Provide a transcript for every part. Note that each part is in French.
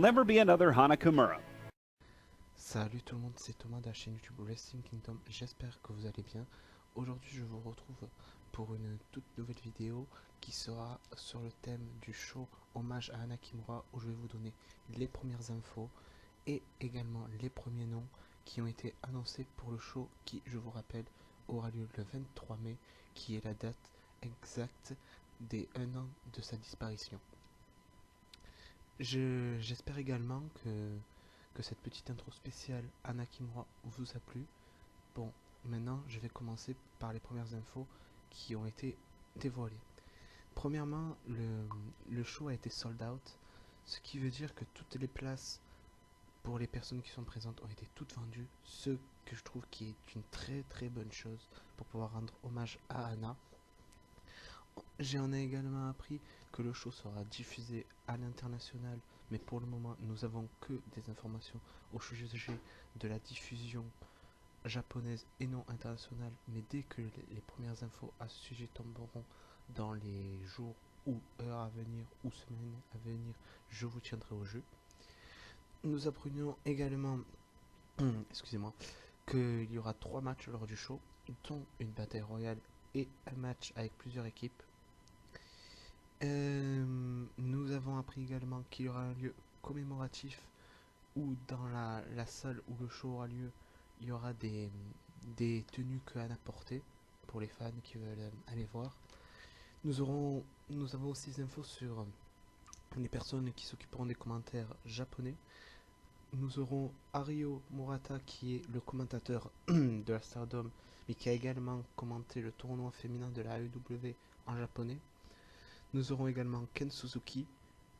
never be another Hana Kimura. Salut tout le monde, c'est Thomas de la chaîne YouTube Wrestling Kingdom, j'espère que vous allez bien. Aujourd'hui je vous retrouve pour une toute nouvelle vidéo qui sera sur le thème du show hommage à Hana Kimura, où je vais vous donner les premières infos et également les premiers noms qui ont été annoncés pour le show qui, je vous rappelle, aura lieu le 23 mai, qui est la date exacte des 1 an de sa disparition. J'espère également que cette petite intro spéciale Hana Kimura vous a plu. Bon, maintenant je vais commencer par les premières infos qui ont été dévoilées. Premièrement, le show a été sold out, ce qui veut dire que toutes les places pour les personnes qui sont présentes ont été toutes vendues, ce que je trouve qui est une très bonne chose pour pouvoir rendre hommage à Hana. J'en ai également appris que le show sera diffusé à l'international, mais pour le moment nous avons que des informations au sujet de la diffusion japonaise et non internationale, mais dès que les premières infos à ce sujet tomberont dans les jours ou heures à venir ou semaines à venir, je vous tiendrai au jeu. Nous apprenions également excusez-moi, qu'il y aura 3 matchs lors du show, dont une bataille royale et un match avec plusieurs équipes. Nous avons appris également qu'il y aura un lieu commémoratif où dans la salle où le show aura lieu, il y aura des tenues que Hana portait pour les fans qui veulent aller voir. Nous avons aussi des infos sur les personnes qui s'occuperont des commentaires japonais. Nous aurons Ario Murata qui est le commentateur de la Stardom, mais qui a également commenté le tournoi féminin de la AEW en japonais. Nous aurons également Ken Suzuki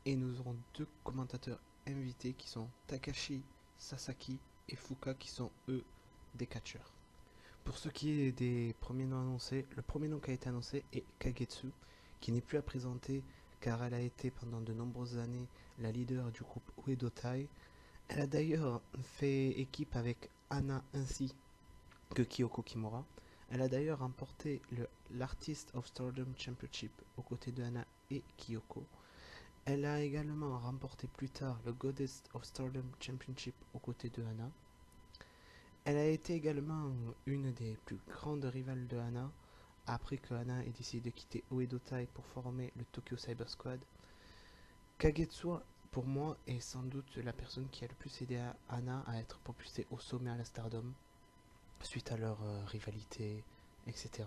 et nous aurons 2 commentateurs invités qui sont Takashi Sasaki et Fuka, qui sont eux des catcheurs. Pour ce qui est des premiers noms annoncés, le premier nom qui a été annoncé est Kagetsu, qui n'est plus à présenter car elle a été pendant de nombreuses années la leader du groupe Uedo Tai. Elle a d'ailleurs fait équipe avec Hana ainsi que Kyoko Kimura. Elle a d'ailleurs remporté l'Artist of Stardom Championship aux côtés de Hana et Kyoko. Elle a également remporté plus tard le Goddess of Stardom Championship aux côtés de Hana. Elle a été également une des plus grandes rivales de Hana après que Hana ait décidé de quitter Uedo Tai pour former le Tokyo Cyber Squad. Kagetsu, pour moi, est sans doute la personne qui a le plus aidé Hana à être propulsée au sommet à la Stardom suite à leur rivalité, etc.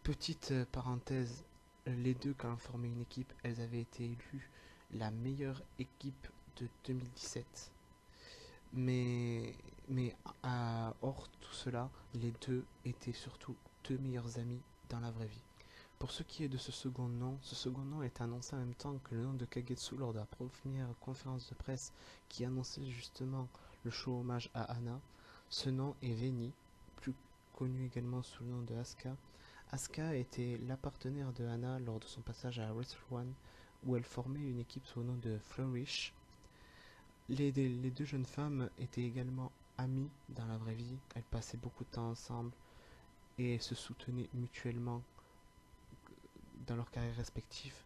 Petite parenthèse, les deux, quand elles formaient une équipe, elles avaient été élues la meilleure équipe de 2017. Mais hors tout cela, les deux étaient surtout 2 meilleurs amis dans la vraie vie. Pour ce qui est de ce second nom est annoncé en même temps que le nom de Kagetsu lors de la première conférence de presse qui annonçait justement le show hommage à Hana. Ce nom est Veni, plus connu également sous le nom de Asuka. Asuka était la partenaire de Hana lors de son passage à Wrestle One, où elle formait une équipe sous le nom de Flourish. Les 2 jeunes femmes étaient également amies dans la vraie vie, elles passaient beaucoup de temps ensemble et se soutenaient mutuellement dans leur carrière respective.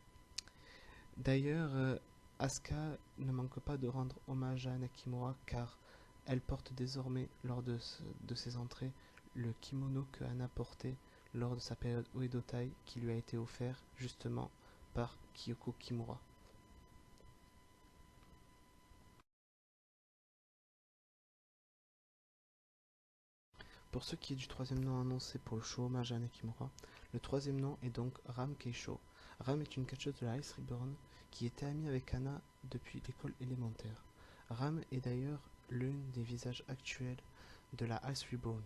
D'ailleurs, Asuka ne manque pas de rendre hommage à Hana Kimura car elle porte désormais lors de ses entrées le kimono que Hana portait lors de sa période Uedo Tai, qui lui a été offert justement par Kyoko Kimura. Pour ce qui est du 3e nom annoncé pour le show hommage à Hana Kimura, le 3e nom est donc Ram Keisho. Ram est une catcheuse de la Ice Reborn qui était amie avec Hana depuis l'école élémentaire. Ram est d'ailleurs l'une des visages actuels de la Ice Reborn.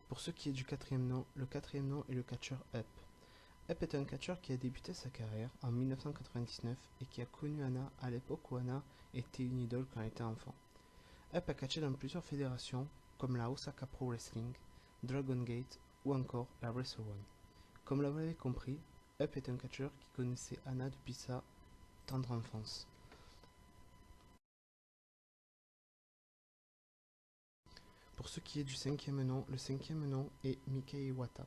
Pour ce qui est du 4e nom, le 4e nom est le catcheur Up. Up est un catcheur qui a débuté sa carrière en 1999 et qui a connu Hana à l'époque où Hana était une idole quand elle était enfant. Up a catché dans plusieurs fédérations comme la Osaka Pro Wrestling, Dragon Gate ou encore la Wrestle One. Comme vous l'avez compris, Up est un catcheur qui connaissait Hana depuis sa tendre enfance. Pour ce qui est du 5e nom, le 5e nom est Mike Iwata.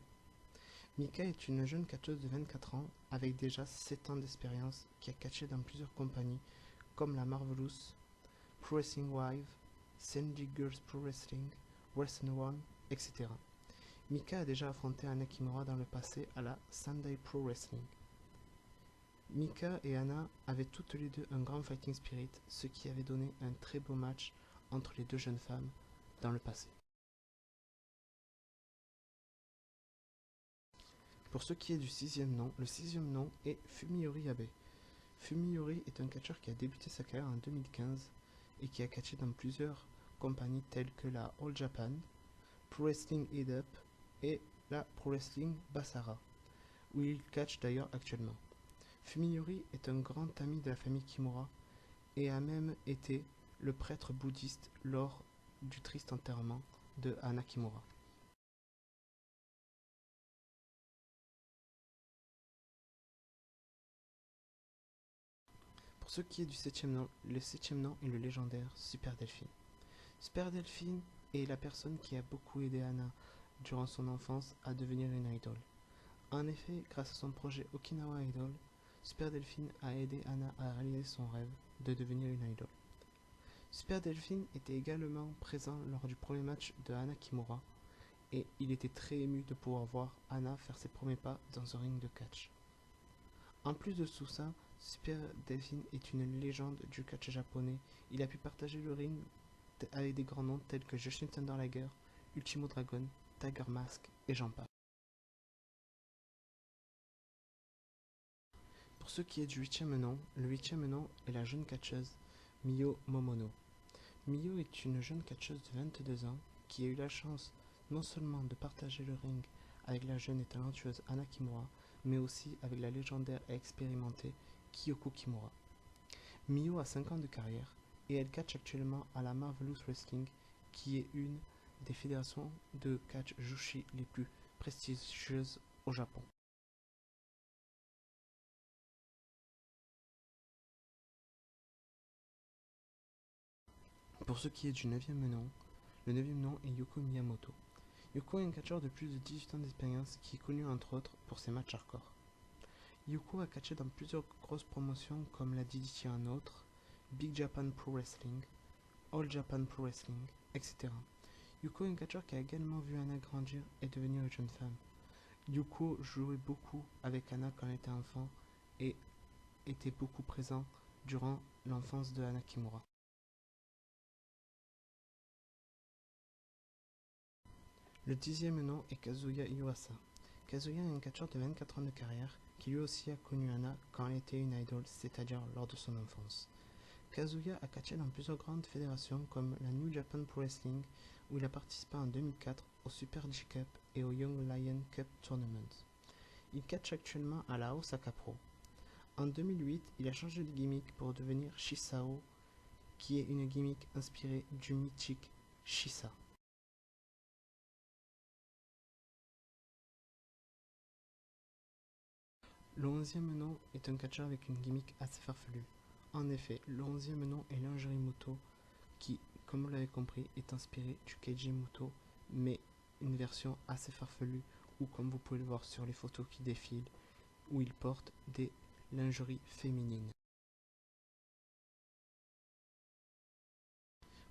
Mika est une jeune catcheuse de 24 ans avec déjà 7 ans d'expérience qui a catché dans plusieurs compagnies comme la Marvelous, Pro Wrestling Wive, Sandy Girls Pro Wrestling, Wrestling One, etc. Mika a déjà affronté Anna Kimura dans le passé à la Sendai Pro Wrestling. Mika et Anna avaient toutes les deux un grand fighting spirit, ce qui avait donné un très beau match entre les deux jeunes femmes dans le passé. Pour ce qui est du sixième nom, le sixième nom est Fumiori Abe. Fumiori est un catcheur qui a débuté sa carrière en 2015 et qui a catché dans plusieurs compagnies telles que la All Japan, Pro Wrestling Head Up et la Pro Wrestling Basara, où il catch d'ailleurs actuellement. Fumiori est un grand ami de la famille Kimura et a même été le prêtre bouddhiste lors du triste enterrement de Anna Kimura. Pour ce qui est du septième nom, le septième nom est le légendaire Super Delphine. Super Delphine est la personne qui a beaucoup aidé Anna durant son enfance à devenir une idole. En effet, grâce à son projet Okinawa Idol, Super Delphine a aidé Anna à réaliser son rêve de devenir une idol. Super Delphine était également présent lors du premier match de Anna Kimura et il était très ému de pouvoir voir Anna faire ses premiers pas dans un ring de catch. En plus de tout ça, Super Delphine est une légende du catch japonais. Il a pu partager le ring avec des grands noms tels que Jushin Thunder Liger, Ultimo Dragon, Tiger Mask et j'en passe. Pour ce qui est du huitième nom, le huitième nom est la jeune catcheuse Mio Momono. Mio est une jeune catcheuse de 22 ans qui a eu la chance non seulement de partager le ring avec la jeune et talentueuse Anna Kimura, mais aussi avec la légendaire et expérimentée Kyoko Kimura. Mio a 5 ans de carrière et elle catch actuellement à la Marvelous Wrestling, qui est une des fédérations de catch Jushi les plus prestigieuses au Japon. Pour ce qui est du neuvième nom, le neuvième nom est Yoko Miyamoto. Yoko est un catcheur de plus de 18 ans d'expérience qui est connu entre autres pour ses matchs hardcore. Yoko a catché dans plusieurs grosses promotions comme la DDT en autres, Big Japan Pro Wrestling, All Japan Pro Wrestling, etc. Yuko est un catcheur qui a également vu Anna grandir et devenir une jeune femme. Yuko jouait beaucoup avec Anna quand elle était enfant et était beaucoup présent durant l'enfance de Anna Kimura. Le dixième nom est Kazuya Iwasa. Kazuya est un catcheur de 24 ans de carrière qui lui aussi a connu Anna quand elle était une idol, c'est-à-dire lors de son enfance. Kazuya a catché dans plusieurs grandes fédérations comme la New Japan Pro Wrestling, où il a participé en 2004 au Super J-Cup et au Young Lion Cup Tournament. Il catch actuellement à la Osaka Pro. En 2008, il a changé de gimmick pour devenir Shisao, qui est une gimmick inspirée du mythique Shisa. Le 11e nom est un catcheur avec une gimmick assez farfelue. En effet, le 11e nom est Lingerie Muto, qui, comme vous l'avez compris, est inspiré du Keiji Muto, mais une version assez farfelue, ou comme vous pouvez le voir sur les photos qui défilent, où il porte des lingeries féminines.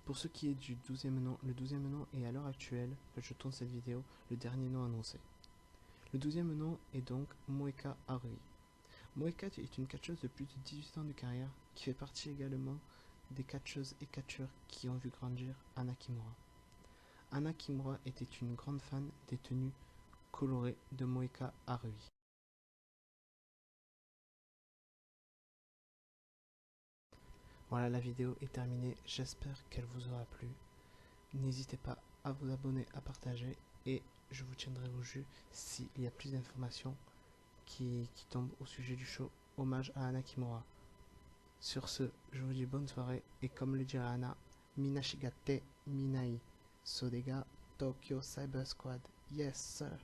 Pour ce qui est du 12e nom, le 12e nom est à l'heure actuelle, que je tourne cette vidéo, le dernier nom annoncé. Le 12e nom est donc Moeka Harui. Moeka est une catcheuse de plus de 18 ans de carrière qui fait partie également des catcheuses et catcheurs qui ont vu grandir Anna Kimura. Anna Kimura était une grande fan des tenues colorées de Moeka Harui. Voilà, la vidéo est terminée, j'espère qu'elle vous aura plu. N'hésitez pas à vous abonner, à partager et je vous tiendrai au jus s'il y a plus d'informations qui tombent au sujet du show Hommage à Anna Kimura. Sur ce, je vous dis bonne soirée et comme le dirait Anna, Minashigate Minai Sodega Tokyo Cyber Squad. Yes sir.